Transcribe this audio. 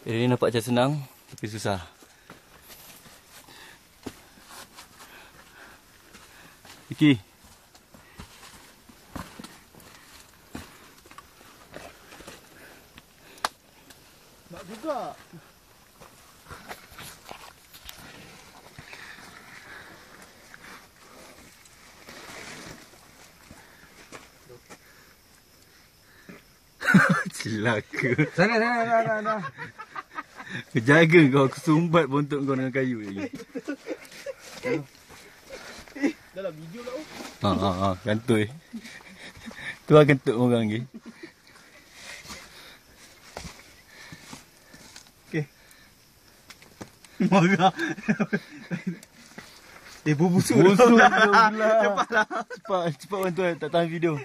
Ini nampak macam senang, tapi susah. Iki. Nak juga. Celaka. Sana. Jaga kau, aku sumbat bontot kau dengan kayu lagi. Dalam video lah. Kantoi. Tu lah kentut orang lagi. Okey. Marah. Busuk pula. Cepatlah. Cepat bantuan, tak tahan video.